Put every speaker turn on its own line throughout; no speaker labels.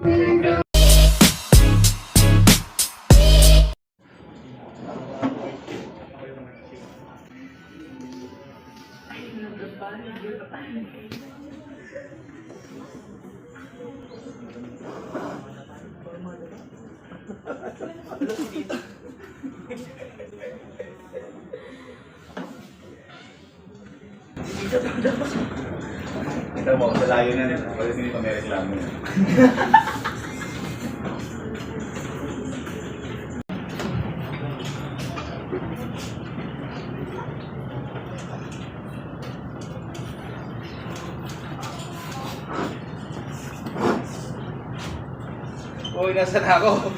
Ito mo, sa layo na nito. Pwede hindi pa may reklamo. Uy, nasan ako?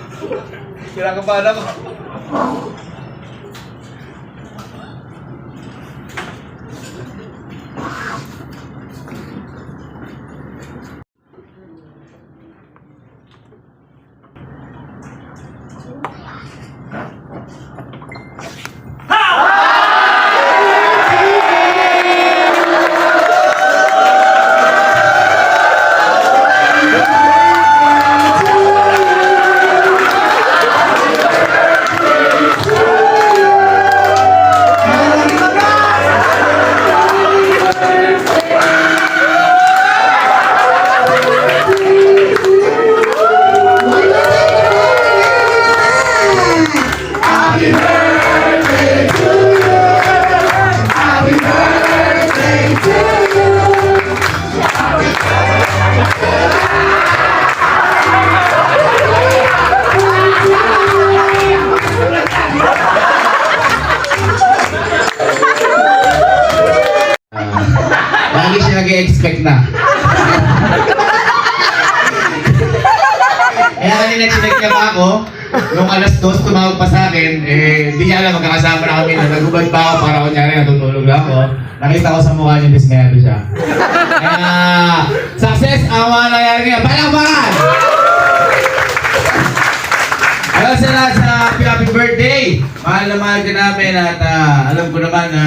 Kinakabahan ako.
Lagi siya nag-expect na. Kaya kanina chinek niya pa ako, nung alas 2 tumawag pa sa akin, di niya alam magkakasama na kami, nagubad pa ako para kunyari natutulog lang ako. Nakita ko sa mukha niya, dismayado siya. Kaya, success ang mga nangyari niya. Palakpakan! Ayun sila sa happy birthday! Mahal na mahal ka namin at alam ko naman na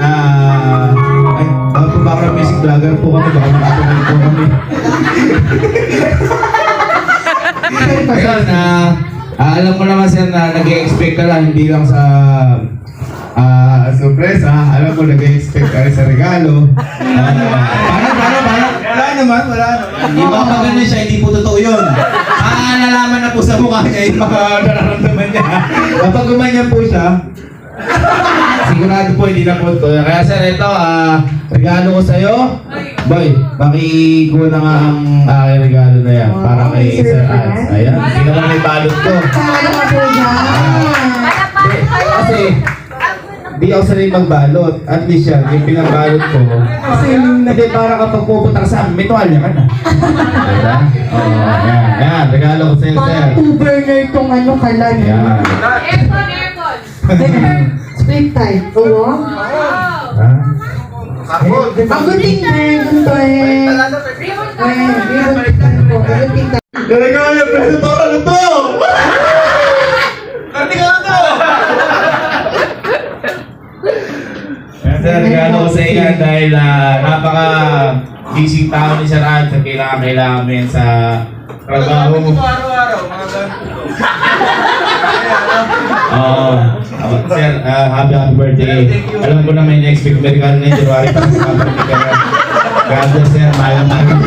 ay, background music vlogger po kami, baka makatuloy po kami. Ayun, alam ko naman siya na nag-expect ka lang, hindi lang sa surprise ha. Alam ko nag-expect ka rin sa regalo. Paano? Wala naman. Hindi ba pag ganun siya, hindi po totoo yun. Nalaman na po sa mukha niya yung mga nararamdaman niya. Kapag gumanyan po siya, sigurado po hindi na po ito. Kaya sir, ito, regalo ko sa'yo. Boy, pakikuha na nga ang aking regalo na yan. Para kay Sir Ans. Ayan, hindi naman may balot ko. Kasi, di ako sanay magbalot. At least yan, yung pinagbalot ko. Kasi hindi para kapag pupunta ka sa amin, may tuwalya ka na. Diba? Oo, yan. Regalo ko sa'yo, sir.
Mga 2-burner itong ano kalan.
Yan.
Aircon.
Split type. Oo.
Ha?
Ang guting ito eh.
Regalo, preso to! Ano to? Kati ka na to! Sir, regalo ko sa iyo dahil napaka-busy tao ni Sir Ans at kailangan mo yan sa trabaho mo.
Araw-araw, mga ganito.
Oo. Sir, happy birthday. Alam ko na may na-expect may regalo na yung January para sa mga birthday ka na. God bless, sir. Mahal namin.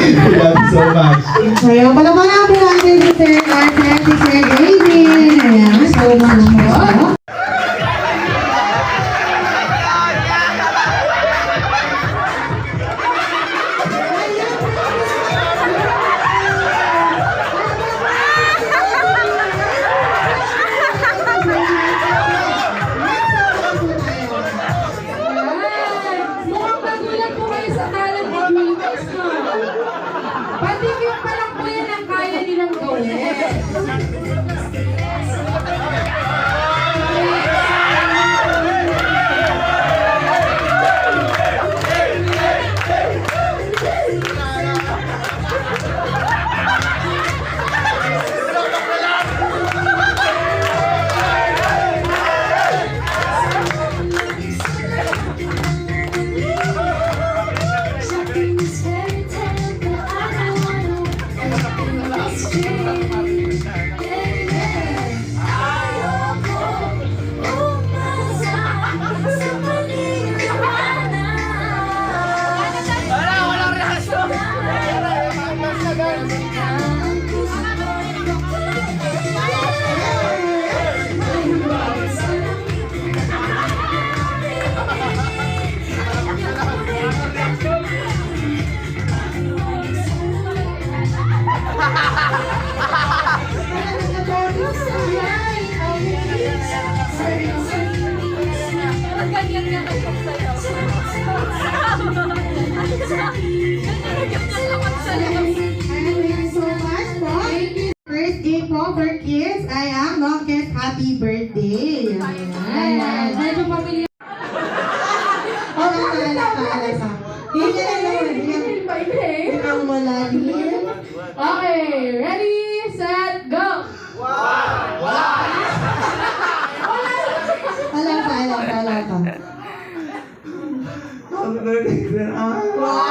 We love you so much.
Kaya pala mga natin si Sir Arthur, si Sir David. Ayan, so mga happy birthday. Ayan.
Medyo pamilya.
Oh, alam ka. Hindi na naman. Hindi ka malalim.
Okay, ready, set, go!
Alam ka.
Ang galing na.
Wow!